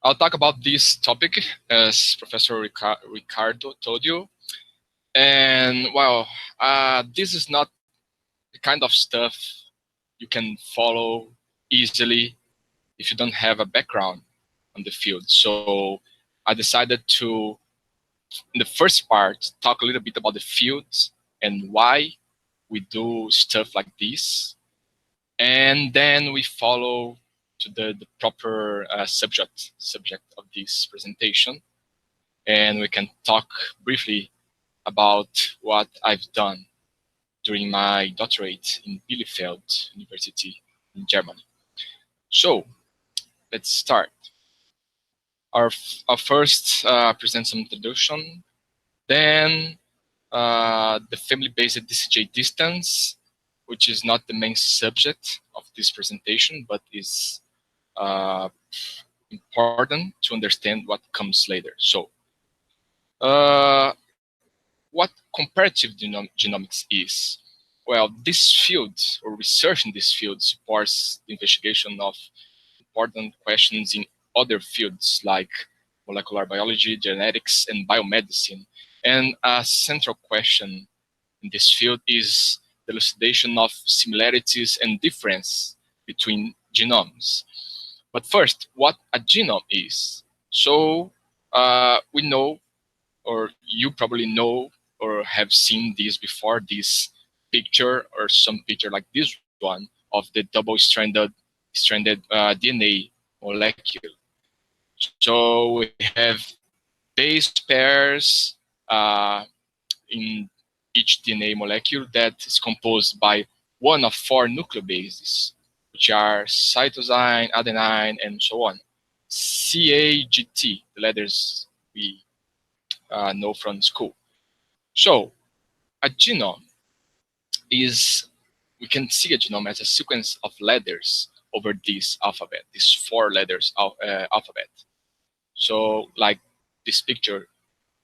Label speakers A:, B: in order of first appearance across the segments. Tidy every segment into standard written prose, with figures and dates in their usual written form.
A: I'll talk about this topic, as Professor Ricardo told you. And well, this is not the kind of stuff you can follow easily if you don't have a background on the field. So I decided to, in the first part, talk a little bit about the field and why we do stuff like this. And then we follow to the proper subject of this presentation. And we can talk briefly about what I've done during my doctorate in Bielefeld University in Germany. So let's start. I'll first present some introduction, then the family-based DCJ-DISTANCE, which is not the main subject of this presentation, but is important to understand what comes later. So what comparative genomics is? Well, this field, or research in this field, supports the investigation of important questions in other fields like molecular biology, genetics, and biomedicine. And a central question in this field is the elucidation of similarities and difference between genomes. But first, what a genome is. So we know, or you probably know or have seen this before, this picture or some picture like this one of the double-stranded DNA molecule. So we have base pairs in each DNA molecule that is composed by one of 4 nucleobases, which are cytosine, adenine, and so on. CAGT, the letters we know from school. So a genome is, we can see a genome as a sequence of letters over this alphabet, this 4 letters alphabet. So like this picture,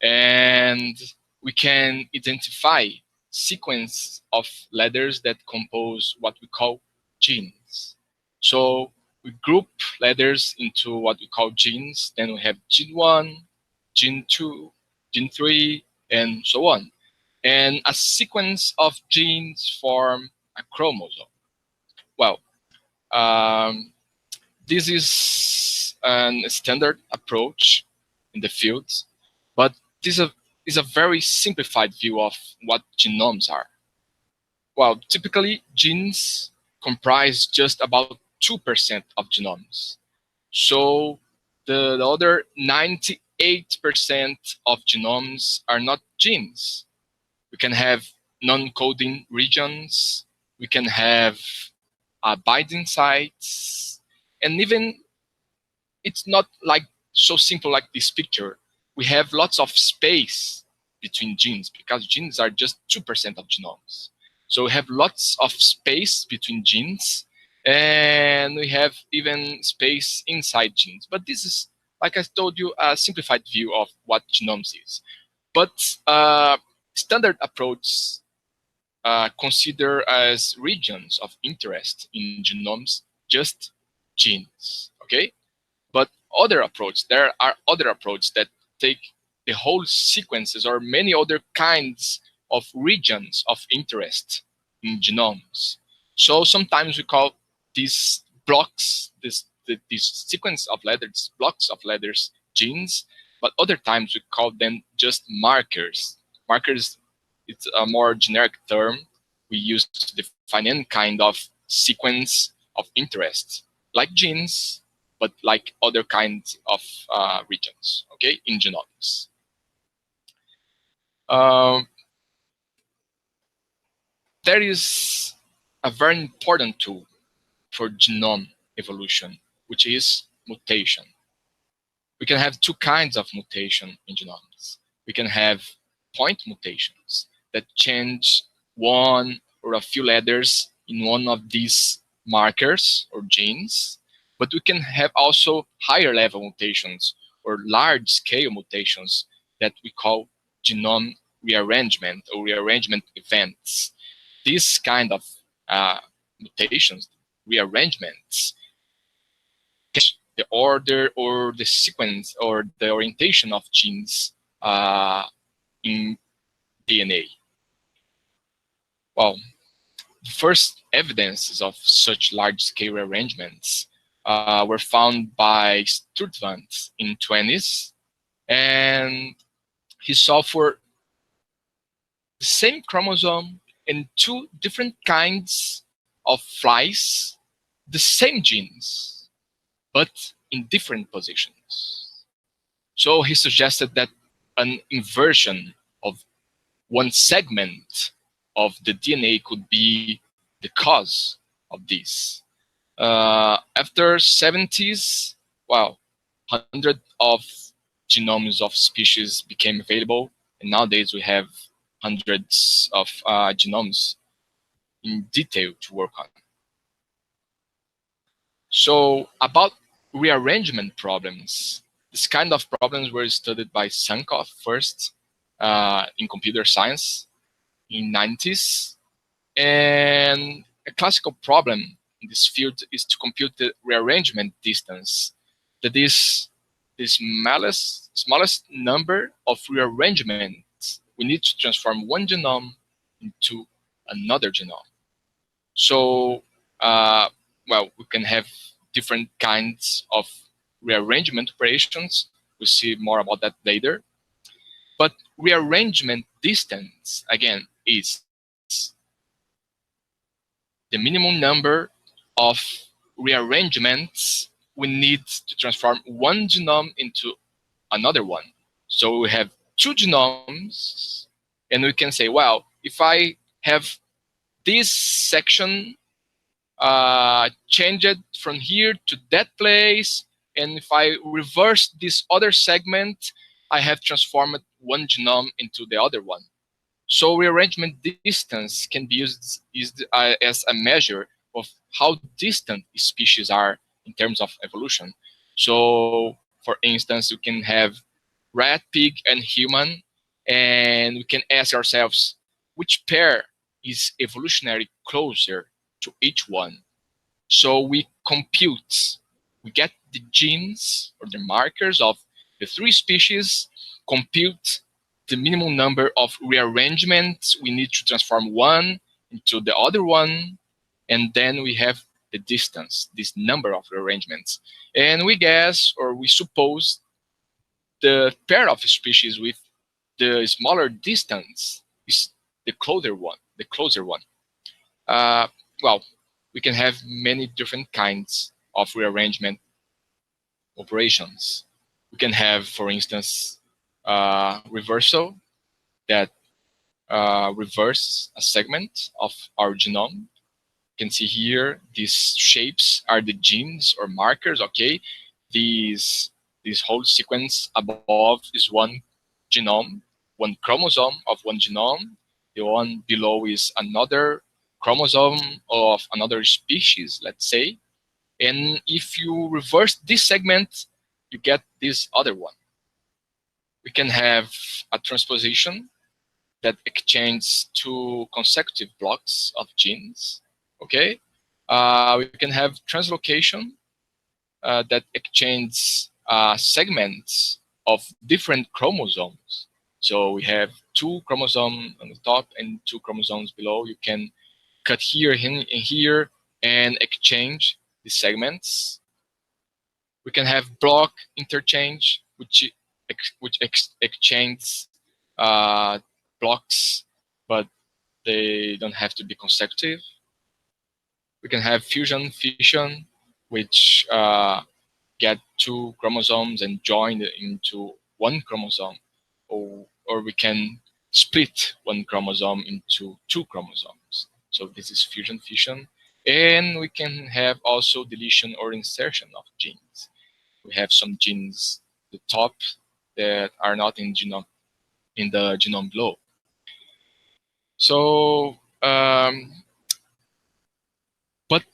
A: and we can identify sequence of letters that compose what we call genes. So we group letters into what we call genes. Then we have gene 1, gene 2, gene 3, and so on. And a sequence of genes form a chromosome. Well, this is a standard approach in the field, but this is a very simplified view of what genomes are. Well, typically genes comprise just about 2% of genomes. So the other 98% of genomes are not genes. We can have non-coding regions, we can have binding sites, and even it's not like so simple like this picture. We have lots of space between genes because genes are just 2% of genomes. So we have lots of space between genes, and we have even space inside genes. But this is, like I told you, a simplified view of what genomes is. But standard approach consider as regions of interest in genomes just genes, okay? But other approach, there are other approaches that take the whole sequences or many other kinds of regions of interest in genomes. So sometimes we call these blocks, this sequence of letters, blocks of letters, genes, but other times we call them just markers. Markers, it's a more generic term we use to define any kind of sequence of interest, like genes, but like other kinds of regions, okay, in genomics. There is a very important tool for genome evolution, which is mutation. We can have 2 kinds of mutation in genomes. We can have point mutations that change 1 or a few letters in one of these markers or genes, but we can have also higher level mutations or large scale mutations that we call genome rearrangement or rearrangement events. These kind of mutations, rearrangements, change the order or the sequence or the orientation of genes in DNA. Well, the first evidences of such large-scale rearrangements were found by Sturtevant in 20s, and he saw for the same chromosome in two different kinds of flies, the same genes, but in different positions. So he suggested that an inversion of one segment of the DNA could be the cause of this. After 70s, well, hundreds of genomes of species became available, and nowadays we have hundreds of genomes in detail to work on. So about rearrangement problems, this kind of problems were studied by Sankoff first in computer science in 90s. And a classical problem in this field is to compute the rearrangement distance. That is the smallest number of rearrangements we need to transform one genome into another genome. So, well, we can have different kinds of rearrangement operations. We'll see more about that later. But rearrangement distance, again, is the minimum number of rearrangements we need to transform one genome into another one. So we have two genomes, and we can say, well, if I have this section changed from here to that place, and if I reverse this other segment, I have transformed one genome into the other one. So rearrangement distance can be used as a measure of how distant species are in terms of evolution. So for instance, you can have rat, pig, and human, and we can ask ourselves, which pair is evolutionary closer to each one? So we compute, we get the genes or the markers of the three species, compute the minimum number of rearrangements we need to transform one into the other one, and then we have the distance, this number of rearrangements. And we guess, or we suppose, the pair of species with the smaller distance is the closer one. Well, we can have many different kinds of rearrangement operations. We can have, for instance, reversal that reverse a segment of our genome. You can see here, these shapes are the genes or markers, okay? This whole sequence above is one genome, one chromosome of one genome. The one below is another chromosome of another species, let's say. And if you reverse this segment, you get this other one. We can have a transposition that exchanges two consecutive blocks of genes, okay? We can have translocation that exchanges segments of different chromosomes. So we have two chromosomes on the top and two chromosomes below. You can cut here and here and exchange the segments. We can have block interchange, which exchanges blocks, but they don't have to be consecutive. We can have fusion, fission, which get two chromosomes and join into one chromosome, or we can split one chromosome into two chromosomes. So this is fusion, fission. And we can have also deletion or insertion of genes. We have some genes at the top that are not in the genome below. So, but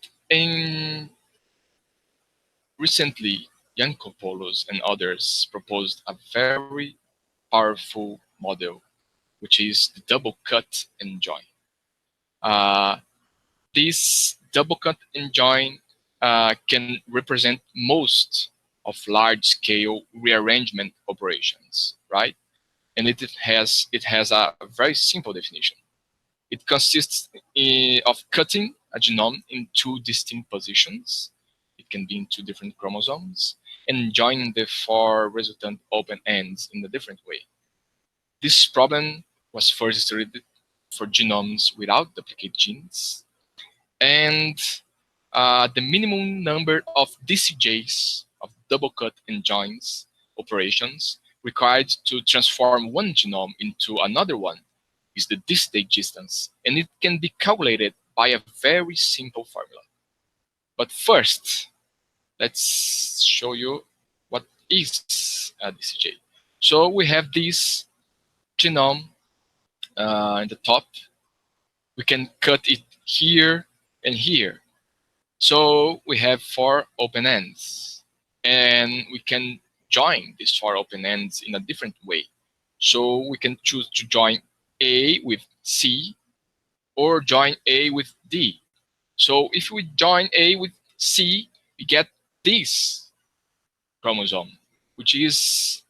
A: recently, Yankopoulos and others proposed a very powerful model, which is the double cut and join. This double cut and join can represent most of large-scale rearrangement operations, right? And it has a very simple definition. It consists of cutting a genome in two distinct positions. It can be in two different chromosomes, and joining the four resultant open ends in a different way. This problem was first studied for genomes without duplicate genes, and the minimum number of DCJs, of double cut and joins operations, required to transform one genome into another one is the DCJ distance, and it can be calculated by a very simple formula. But first, let's show you what is a DCJ. So we have this genome in the top. We can cut it here and here. So we have four open ends, and we can join these four open ends in a different way. So we can choose to join A with C or join A with D. So if we join A with C, we get this chromosome, which is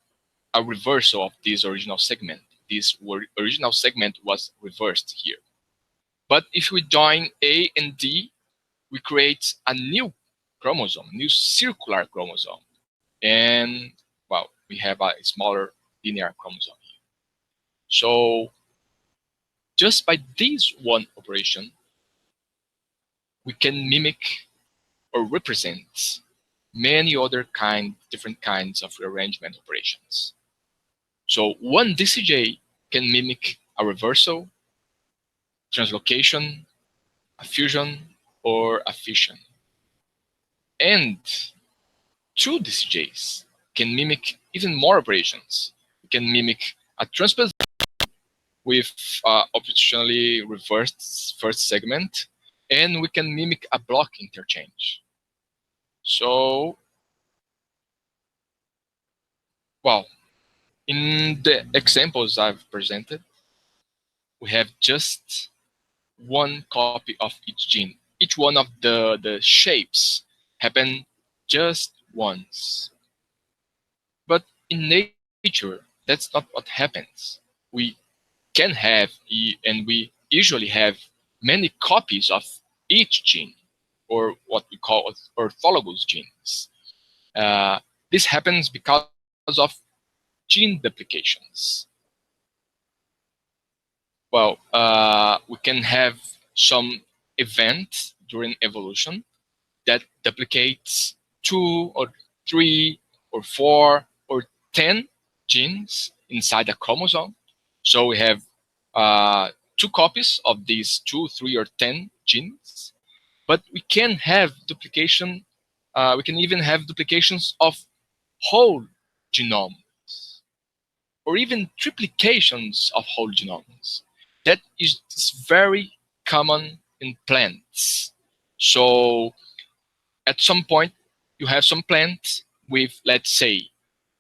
A: a reversal of this original segment. This original segment was reversed here. But if we join A and D, we create a new chromosome, new circular chromosome. And, well, we have a smaller linear chromosome here. So just by this one operation, we can mimic or represent many other different kinds of rearrangement operations. So one DCJ can mimic a reversal, translocation, a fusion, or a fission. And two DCJs can mimic even more operations. We can mimic a transposition with operationally reversed first segment, and we can mimic a block interchange. So, well, in the examples I've presented, we have just one copy of each gene. Each one of the shapes happen just once. But in nature, that's not what happens. We can have, and we usually have, many copies of each gene, or what we call orthologous genes. This happens because of gene duplications. Well, we can have some event during evolution that duplicates 2 or 3 or 4 or 10 genes inside a chromosome. So we have 2 copies of these 2, 3, or 10 genes, but we can have duplication. We can even have duplications of whole genomes, or even triplications of whole genomes. That is very common in plants. So at some point, you have some plants with, let's say,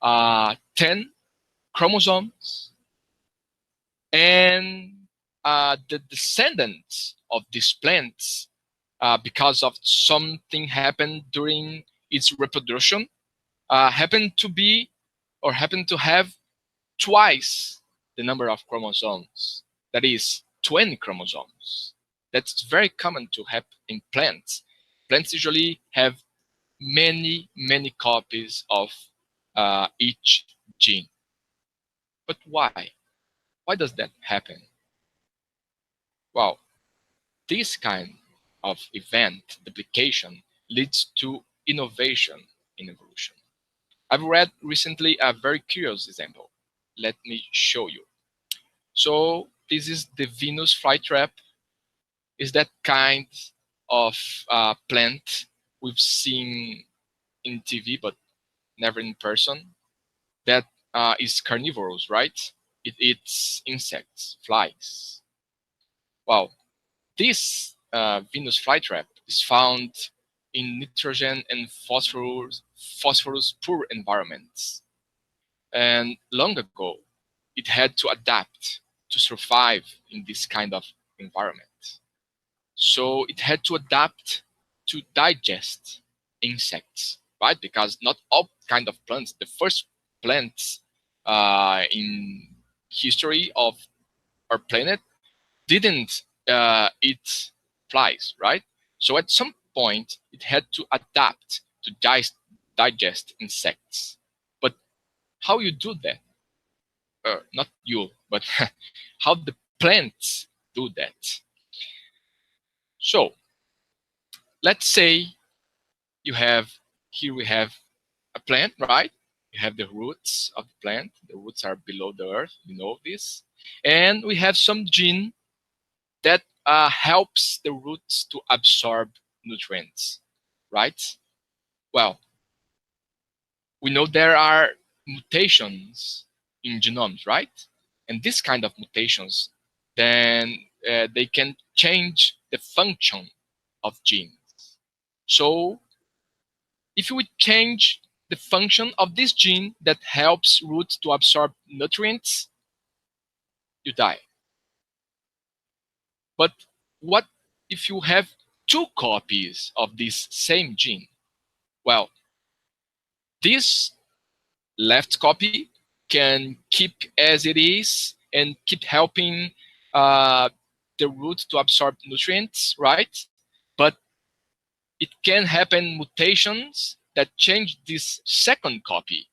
A: 10 chromosomes, and the descendants of these plants, because of something happened during its reproduction, happen to be, or happen to have, twice the number of chromosomes. That is 20 chromosomes. That's very common to happen in plants. Plants usually have many, many copies of each gene. But why? Why does that happen? Well, this kind of event, duplication, leads to innovation in evolution. I've read recently a very curious example. Let me show you. So this is the Venus flytrap. Is that kind of plant we've seen in TV but never in person? That is carnivorous, right? It eats insects, flies. Well, this Venus flytrap is found in nitrogen and phosphorus poor environments. And long ago, it had to adapt to survive in this kind of environment. So it had to adapt to digest insects, right? Because not all kind of plants, the first plants in history of our planet didn't eat flies, right? So at some point, it had to adapt to digest insects. But how you do that? Not you, but how the plants do that. So let's say here we have a plant, right? You have the roots of the plant. The roots are below the earth, you know this. And we have some gene that helps the roots to absorb nutrients, right? Well, we know there are mutations in genomes, right? And this kind of mutations, then they can change the function of genes. So if you would change the function of this gene that helps roots to absorb nutrients, you die. But what if you have two copies of this same gene? Well, this left copy can keep as it is and keep helping the root to absorb nutrients, right? But it can happen mutations that change this second copy.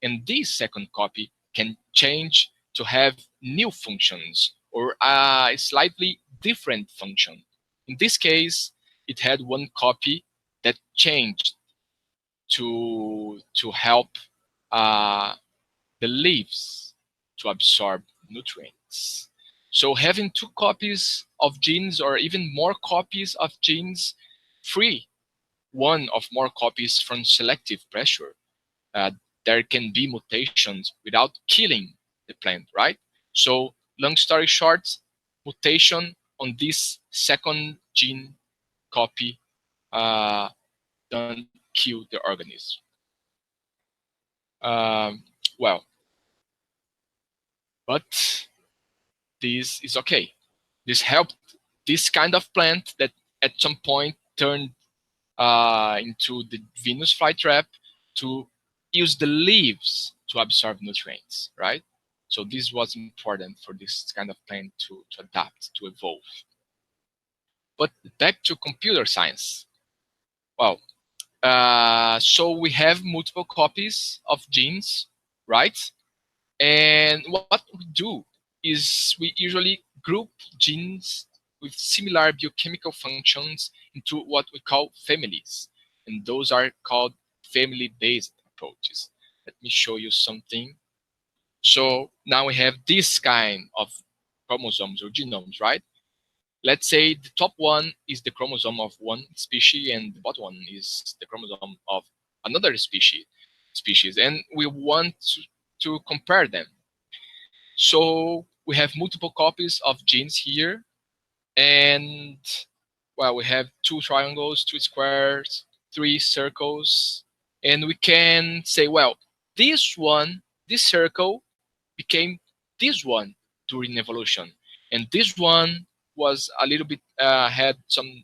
A: And this second copy can change to have new functions or a slightly different function. In this case, it had one copy that changed to help the leaves to absorb nutrients. So having two copies of genes or even more copies of genes free one of more copies from selective pressure, there can be mutations without killing the plant, right? So long story short, mutation on this second gene copy don't kill the organism. Well, but this is okay. This helped this kind of plant that at some point turned into the Venus flytrap to use the leaves to absorb nutrients, right? So this was important for this kind of plant to adapt, to evolve. But back to computer science. Well, so we have multiple copies of genes, right? And what we do is we usually group genes with similar biochemical functions into what we call families. And those are called family-based approaches. Let me show you something. So now we have this kind of chromosomes or genomes, right? Let's say the top one is the chromosome of one species and the bottom one is the chromosome of another species. And we want to compare them. So we have multiple copies of genes here. And well, we have two triangles, two squares, three circles. And we can say, well, this circle became this one during evolution. And this one was a little bit, had some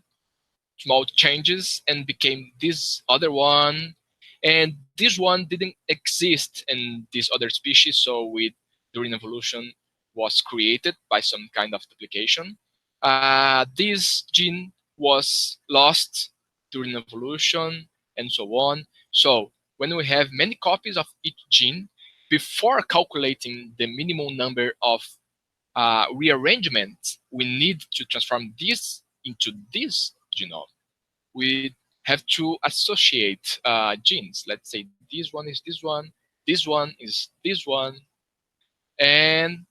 A: small changes and became this other one. And this one didn't exist in this other species, so during evolution was created by some kind of duplication. This gene was lost during evolution and so on. So when we have many copies of each gene, before calculating the minimum number of rearrangements we need to transform this into this genome, we have to associate genes. Let's say this one is this one is this one, and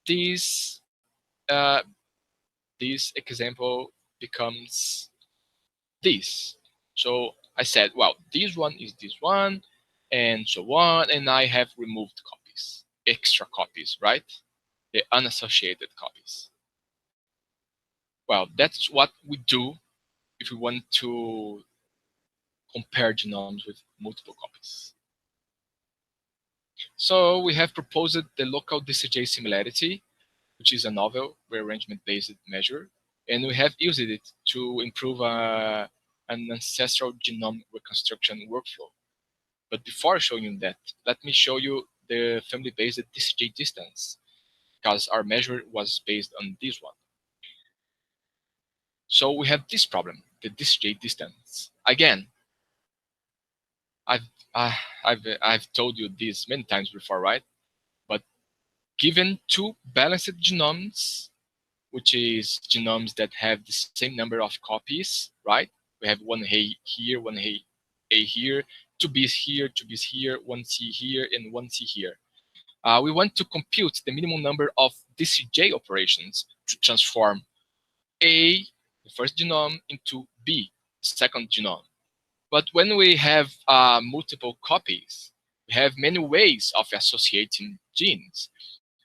A: this uh, this example becomes this. So I said, well, this one is this one, and so on, and I have removed copies, extra copies, right? The unassociated copies. Well, that's what we do if we want to compare genomes with multiple copies. So we have proposed the local DCJ Similarity, which is a novel rearrangement-based measure, and we have used it to improve an ancestral genome reconstruction workflow. But before showing you that, let me show you the family-based DCJ distance, because our measure was based on this one. So we have this problem, the DCJ distance. Again, I've told you this many times before, right? But given two balanced genomes, which is genomes that have the same number of copies, right? We have one A here, one A here, two B's here, two B's here, one C here, and one C here. We want to compute the minimum number of DCJ operations to transform A, the first genome, into B, the second genome. But when we have multiple copies, we have many ways of associating genes.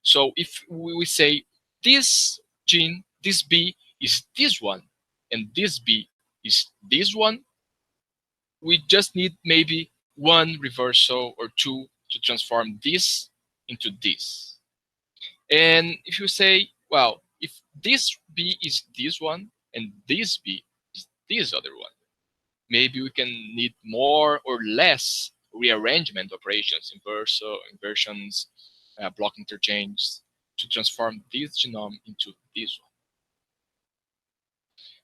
A: So if we say this gene, this B is this one, and this B is this one, we just need maybe one reversal or two to transform this into this. And if you say, well, if this B is this one and this B is this other one, maybe we can need more or less rearrangement operations, inversions, block interchanges, to transform this genome into this one.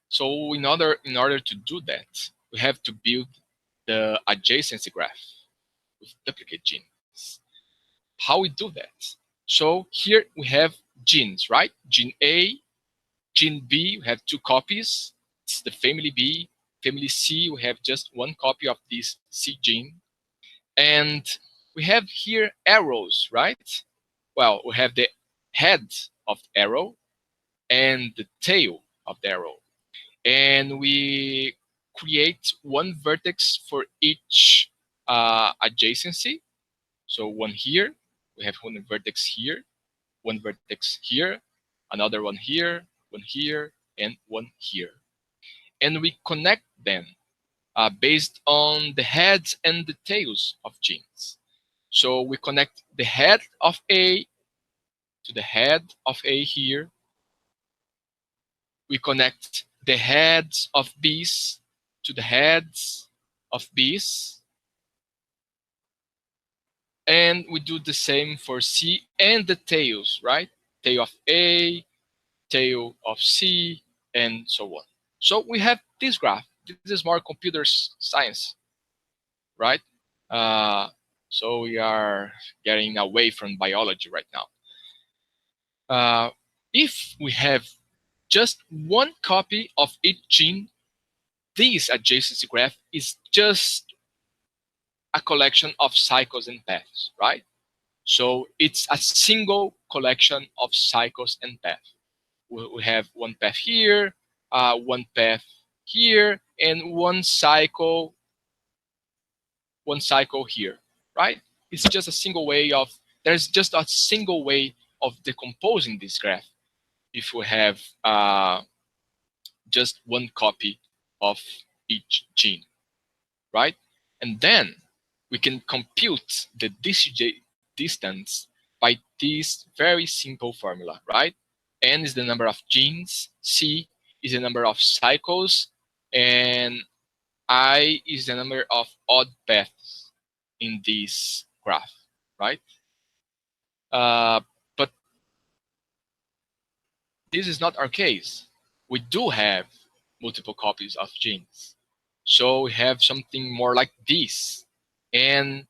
A: So in order to do that, we have to build the adjacency graph with duplicate genes. How we do that? So here we have genes, right? Gene A, gene B, we have two copies. It's the family B. Family C, we have just one copy of this C gene. And we have here arrows, right? Well, we have the head of the arrow and the tail of the arrow. And we create one vertex for each adjacency. So one here, we have one vertex here, one vertex here, another one here, and one here. And we connect them based on the heads and the tails of genes. So we connect the head of A to the head of A here. We connect the heads of B's to the heads of B's. And we do the same for C and the tails, right? Tail of A, tail of C, and so on. So we have this graph. This is more computer science, right? So we are getting away from biology right now. If we have just one copy of each gene, this adjacency graph is just a collection of cycles and paths, right? So it's a single collection of cycles and paths. We have one path here, one path here, and one cycle here, right? It's just a single way of, there's just a single way of decomposing this graph if we have just one copy of each gene, right? And then we can compute the DCJ distance by this very simple formula, right? N is the number of genes, C is the number of cycles, and I is the number of odd paths in this graph, right? But this is not our case. We do have multiple copies of genes. So we have something more like this. And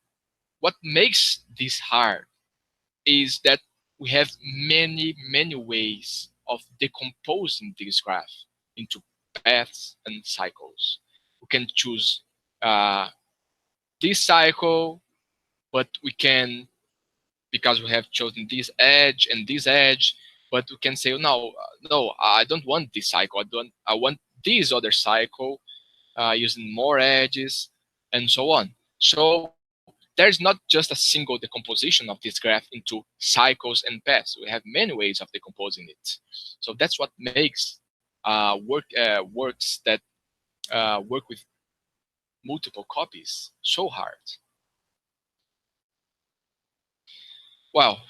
A: what makes this hard is that we have many, many ways of decomposing this graph into paths and cycles. We can choose this cycle, but we can, because we have chosen this edge and this edge, but we can say, no, I don't want this cycle. I want this other cycle using more edges and so on. So there's not just a single decomposition of this graph into cycles and paths. We have many ways of decomposing it. So that's what makes works that work with multiple copies so hard. Well,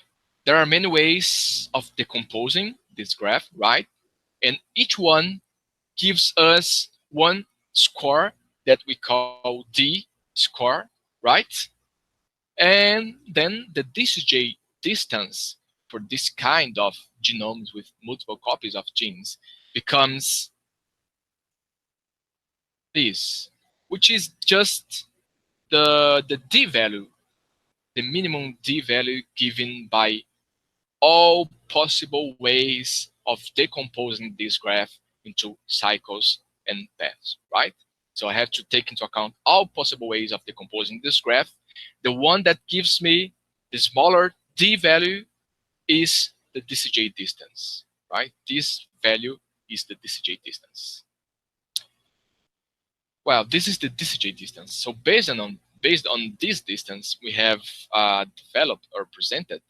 A: there are many ways of decomposing this graph, right? And each one gives us one score that we call D score, right? And then the DCJ distance for this kind of genomes with multiple copies of genes becomes this, which is just the D value, the minimum D value given by all possible ways of decomposing this graph into cycles and paths, right? So I have to take into account all possible ways of decomposing this graph. The one that gives me the smaller D value is the DCJ distance, right? This value is the DCJ distance. Well, this is the DCJ distance. So based on this distance, we have developed or presented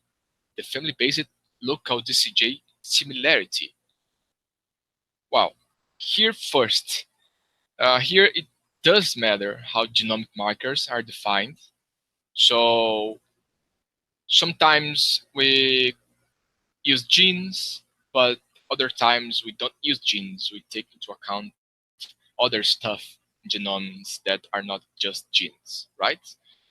A: the family-based local DCJ similarity. Wow, here first, here it does matter how genomic markers are defined. So sometimes we use genes, but other times we don't use genes. We take into account other stuff in genomes that are not just genes, right?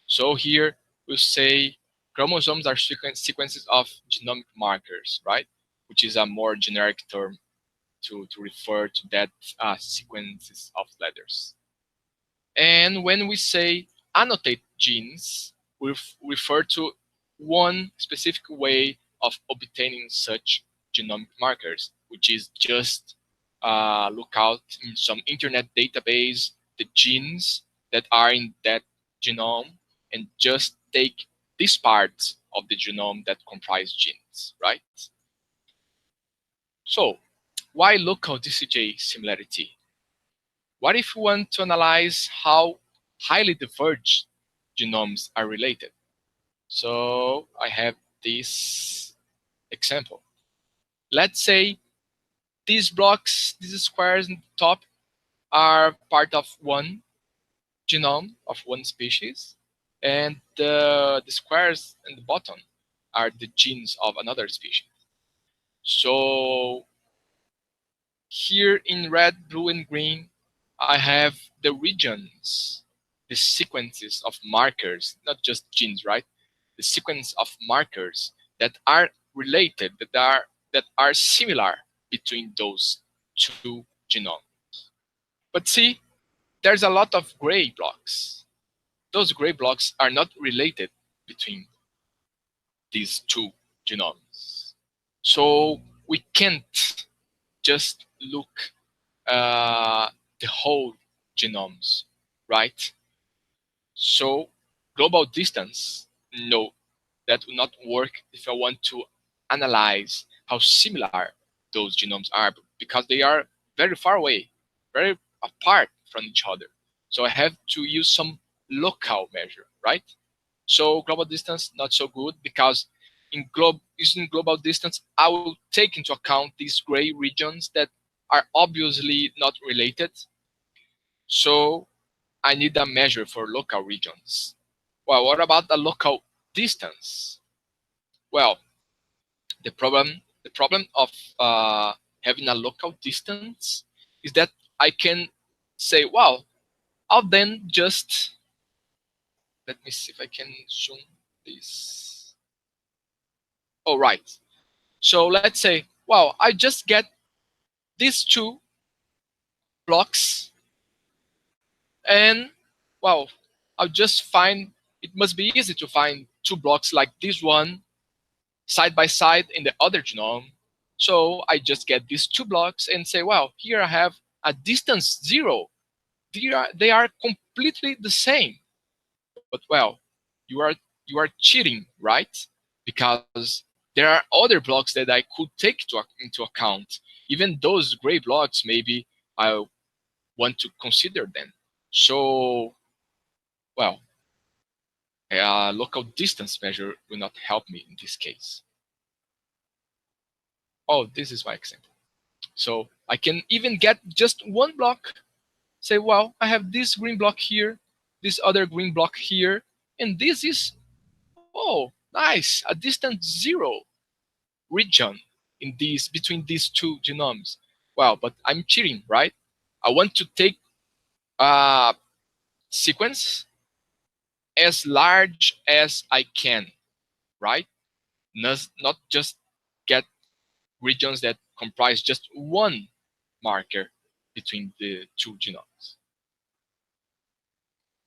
A: So here we say chromosomes are sequences of genomic markers, right? Which is a more generic term to refer to that sequences of letters. And when we say annotate genes, we refer to one specific way of obtaining such genomic markers, which is just look out in some internet database the genes that are in that genome and just take these parts of the genome that comprise genes, right? So why local DCJ similarity? What if we want to analyze how highly diverged genomes are related? So I have this example. Let's say these blocks, these squares in the top are part of one genome of one species, and the squares in the bottom are the genes of another species. So here in red, blue, and green, I have the regions, the sequences of markers, not just genes, right? The sequence of markers that are related, that are similar between those two genomes. But see, there's a lot of gray blocks. Those gray blocks are not related between these two genomes. So we can't just look the whole genomes, right? So global distance, no, that will not work if I want to analyze how similar those genomes are, because they are very far away, very apart from each other. So I have to use some local measure, right? So global distance, not so good, because using global distance, I will take into account these gray regions that are obviously not related. So I need a measure for local regions. Well, what about the local distance? Well, the problem of having a local distance is that I can say, well, I'll then just, let me see if I can zoom this. Oh, right. So let's say, well, I just get these two blocks, and well, I'll just find, it must be easy to find two blocks like this one side by side in the other genome. So I just get these two blocks and say, well, here I have a distance 0. They are completely the same. But well, you are cheating, right? Because there are other blocks that I could take into account. Even those gray blocks, maybe I want to consider them. So, well, a local distance measure will not help me in this case. Oh, this is my example. So I can even get just one block, say, well, I have this green block here, this other green block here, and this is, oh, nice, a distance 0 region in between these two genomes. Well, but I'm cheating, right? I want to take a sequence as large as I can, right? Not just get regions that comprise just one marker between the two genomes.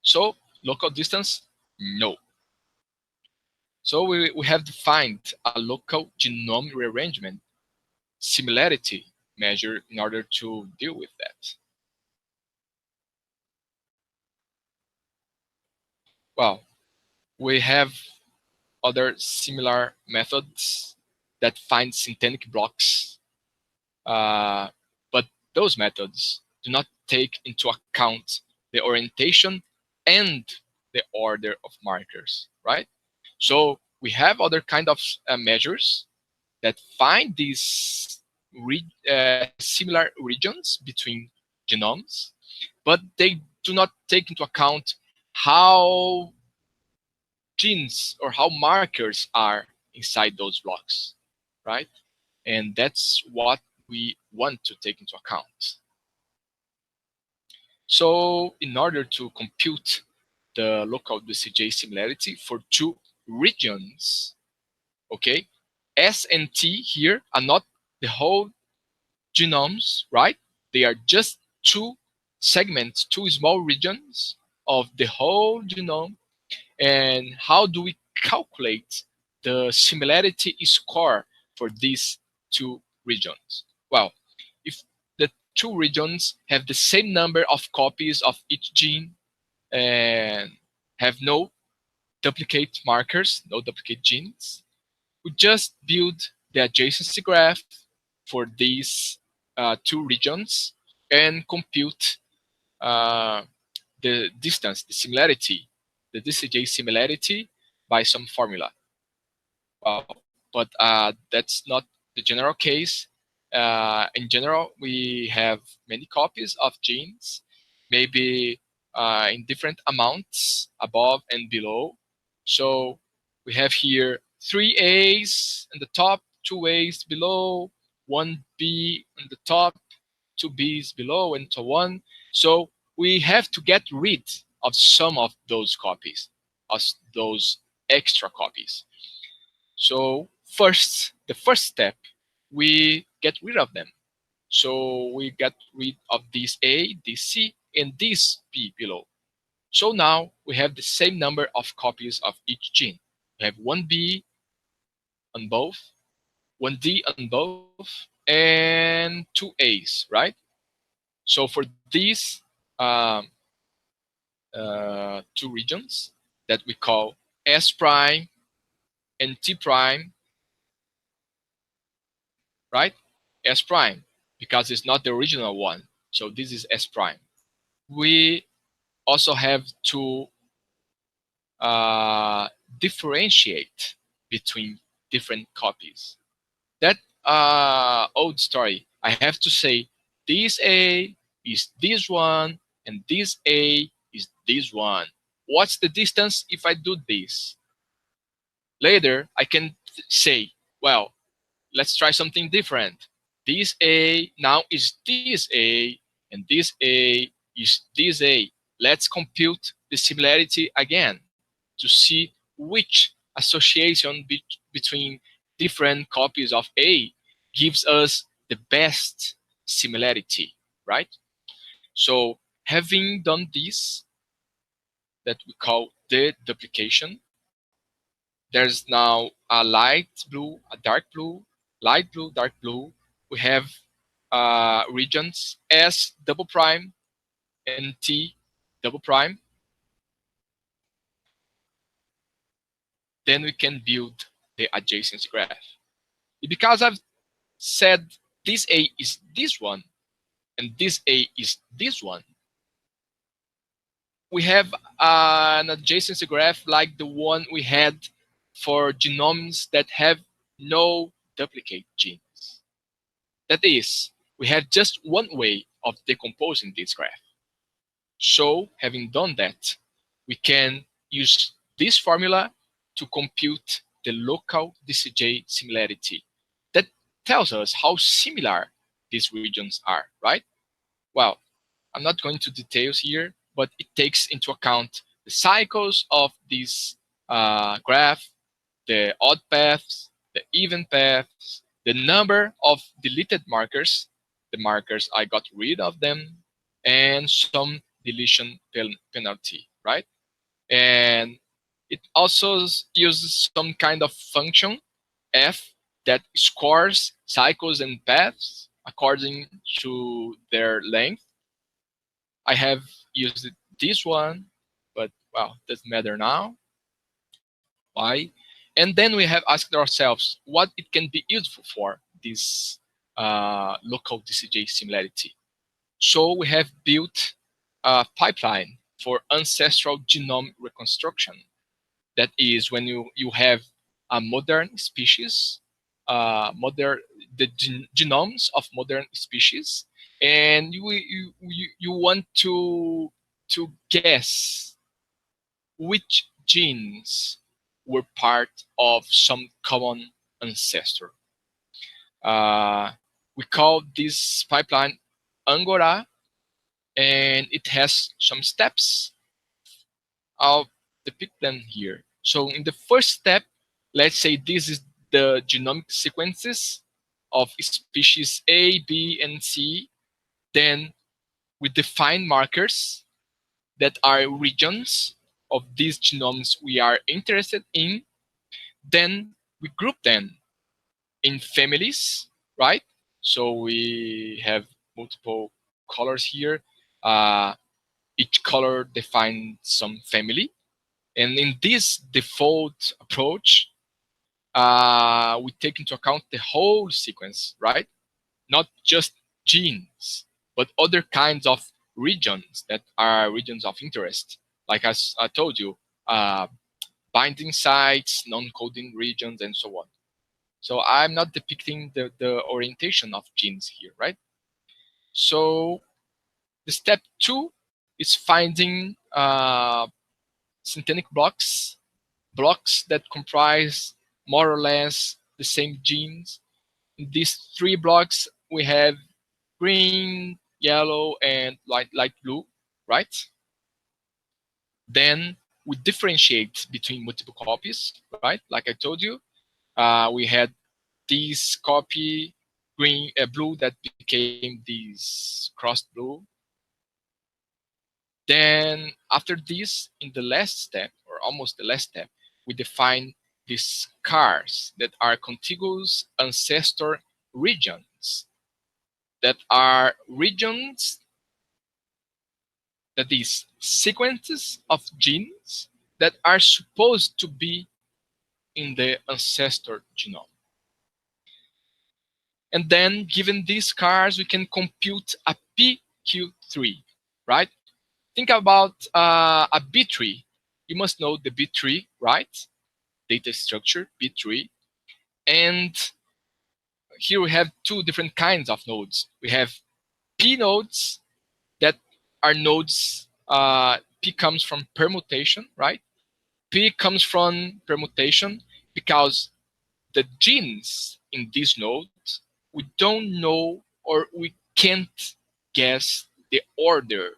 A: So local distance, no. So we have defined a local genome rearrangement similarity measure in order to deal with that. Well, we have other similar methods that find syntenic blocks, but those methods do not take into account the orientation and the order of markers, right? So we have other kind of measures that find these similar regions between genomes, but they do not take into account how genes or how markers are inside those blocks, right? And that's what we want to take into account. So in order to compute the local DCJ similarity for two regions, okay, S and T here are not the whole genomes, right? They are just two segments, two small regions of the whole genome. And how do we calculate the similarity score for these two regions? Well, if the two regions have the same number of copies of each gene and have no duplicate markers, no duplicate genes, we just build the adjacency graph for these two regions and compute uh, the distance, the similarity, the DCJ similarity by some formula. Well, but that's not the general case. In general, we have many copies of genes, maybe in different amounts above and below. So we have here 3 A's in the top, 2 A's below, 1 B on the top, 2 B's below, and so on. So we have to get rid of some of those copies, of those extra copies. So the first step, we get rid of them. So we get rid of this A, this C, and this B below. So now we have the same number of copies of each gene. We have 1B on both, 1D on both, and 2 A's, right? So for these two regions that we call S prime and T prime, right? S prime, because it's not the original one. So this is S prime. We also have to differentiate between different copies. That old story. I have to say this A is this one and this A is this one. What's the distance if I do this? Later, I can say, well, let's try something different. This A now is this A, and this A is this A. Let's compute the similarity again to see which association between different copies of A gives us the best similarity, right? So having done this, that we call the duplication, there's now a light blue, a dark blue, light blue, dark blue. We have regions S double prime and T double prime. Then we can build the adjacency graph. Because I've said this A is this one and this A is this one, we have an adjacency graph like the one we had for genomes that have no duplicate genes. That is, we have just one way of decomposing this graph. So having done that, we can use this formula to compute the local DCJ similarity. That tells us how similar these regions are, right? Well, I'm not going to details here, but it takes into account the cycles of this graph, the odd paths, the even paths, the number of deleted markers, the markers I got rid of them, and some deletion penalty, right? And it also uses some kind of function, f, that scores cycles and paths according to their length. I have used this one, but well, doesn't matter now. Why? And then we have asked ourselves what it can be useful for, this local DCJ similarity. So we have built a pipeline for ancestral genome reconstruction. That is when you have a modern species, the genomes of modern species, and you want to guess which genes were part of some common ancestor. We call this pipeline ANGORA, and it has some steps. I'll depict them here. So in the first step, let's say this is the genomic sequences of species A, B, and C. Then we define markers that are regions of these genomes we are interested in. Then we group them in families, right? So we have multiple colors here. Each color defines some family. And in this default approach, we take into account the whole sequence, right? Not just genes, but other kinds of regions that are regions of interest. Like as I told you, binding sites, non-coding regions, and so on. So I'm not depicting the orientation of genes here, right? So the step 2 is finding synthetic blocks that comprise more or less the same genes. In these 3 blocks, we have green, yellow, and light blue, right? Then we differentiate between multiple copies, right? Like I told you, we had this copy green, blue that became this crossed blue. Then after this, in the last step, or almost the last step, we define these CARs that are contiguous ancestor regions, that are regions, that is sequences of genes that are supposed to be in the ancestor genome. And then given these CARs, we can compute a PQ3, right? Think about a B tree. You must know the B tree, right? Data structure, B tree. And here we have 2 different kinds of nodes. We have P nodes that are nodes, P comes from permutation, right? P comes from permutation because the genes in these nodes, we don't know, or we can't guess the order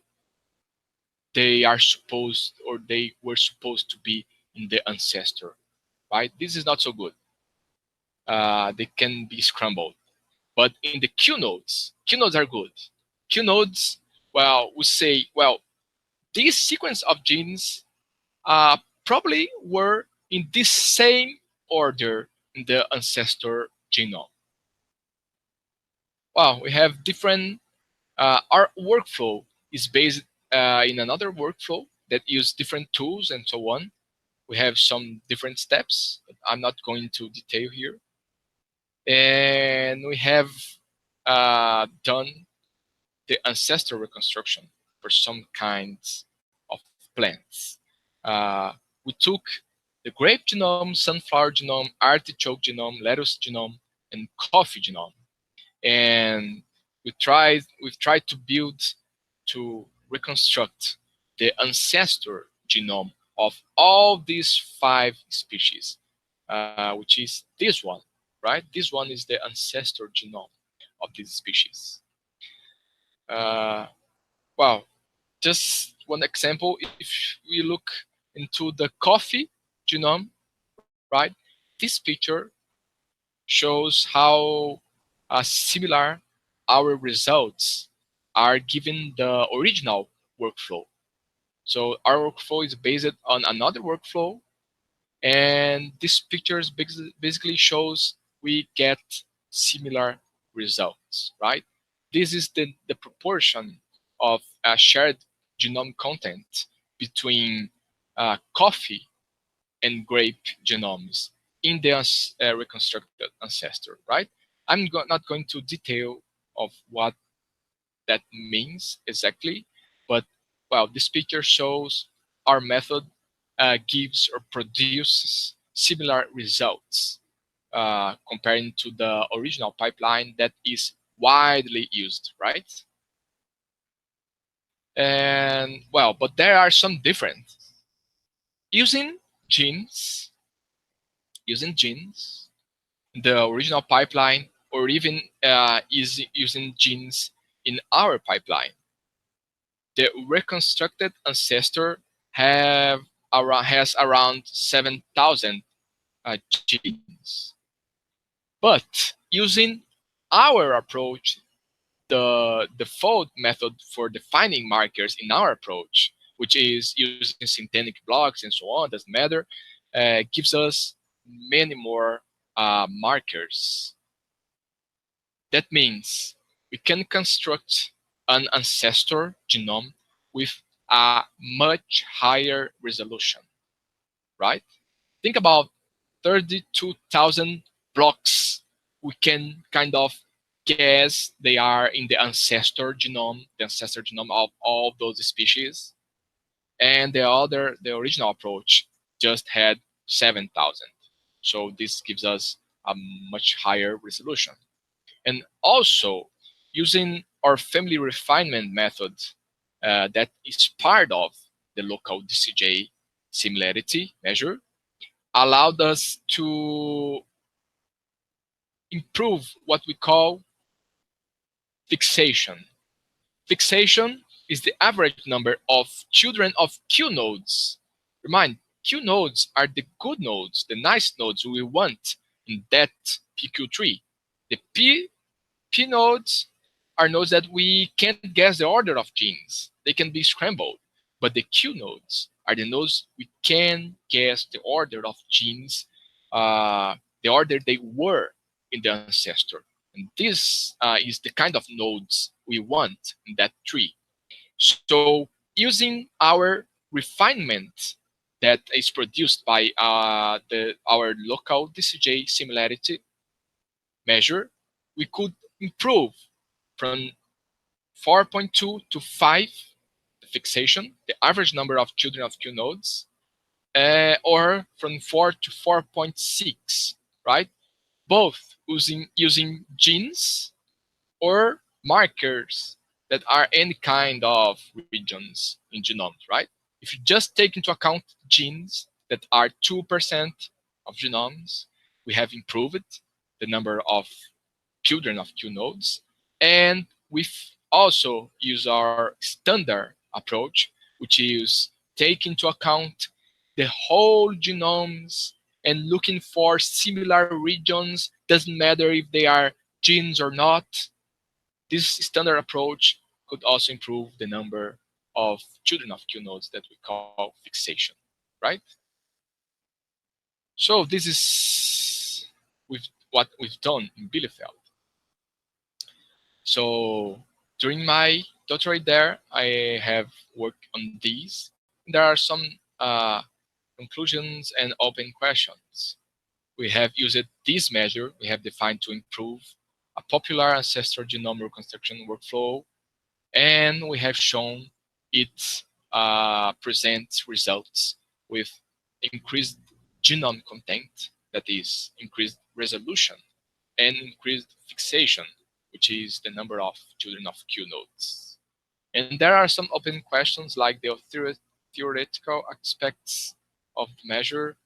A: they are supposed, or they were supposed to be in the ancestor, right? This is not so good. They can be scrambled. But in the Q nodes are good. Q nodes, well, we say, well, this sequence of genes probably were in this same order in the ancestor genome. Well, we have different, our workflow is based in another workflow that use different tools and so on. We have some different steps that I'm not going to detail here. And we have done the ancestral reconstruction for some kinds of plants. We took the grape genome, sunflower genome, artichoke genome, lettuce genome, and coffee genome. And we've tried to reconstruct the ancestor genome of all these 5 species, which is this one, right? This one is the ancestor genome of this species. Well, Just one example, if we look into the coffee genome, right? This picture shows how similar our results are given the original workflow. So our workflow is based on another workflow, and this pictures basically shows we get similar results, right? This is the proportion of shared genome content between coffee and grape genomes in the reconstructed ancestor, right? I'm not going to detail of what that means exactly, but well, this picture shows our method gives or produces similar results comparing to the original pipeline that is widely used, right? And well, but there are some different. Using genes, using genes, the original pipeline, or even is using genes in our pipeline. The reconstructed ancestor has around 7,000 genes. But using our approach, the default method for defining markers in our approach, which is using synthetic blocks and so on, doesn't matter, gives us many more markers. That means we can construct an ancestor genome with a much higher resolution, right? Think about 32,000 blocks. We can kind of guess they are in the ancestor genome of all those species. And the original approach just had 7,000. So this gives us a much higher resolution. And also, using our family refinement method that is part of the local DCJ similarity measure, allowed us to improve what we call fixation. Fixation is the average number of children of Q nodes. Remind, Q nodes are the good nodes, the nice nodes we want in that PQ tree. The P nodes are nodes that we can't guess the order of genes. They can be scrambled. But the Q nodes are the nodes we can guess the order of genes, the order they were in the ancestor. And this is the kind of nodes we want in that tree. So using our refinement that is produced by our local DCJ similarity measure, we could improve from 4.2 to 5, the fixation, the average number of children of Q nodes, or from 4 to 4.6, right? Both using genes or markers that are any kind of regions in genomes, right? If you just take into account genes that are 2% of genomes, we have improved the number of children of Q nodes. And we also use our standard approach, which is take into account the whole genomes and looking for similar regions, doesn't matter if they are genes or not. This standard approach could also improve the number of children of Q nodes that we call fixation, right? So this is what we've done in Bielefeld. So during my doctorate there, I have worked on these. There are some conclusions and open questions. We have used this measure we have defined to improve a popular ancestral genome reconstruction workflow, and we have shown it presents results with increased genome content, that is increased resolution, and increased fixation, which is the number of children of Q nodes. And there are some open questions like the theoretical aspects of the measure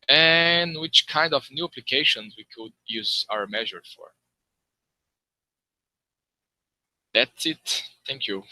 A: and which kind of new applications we could use our measure for. That's it. Thank you.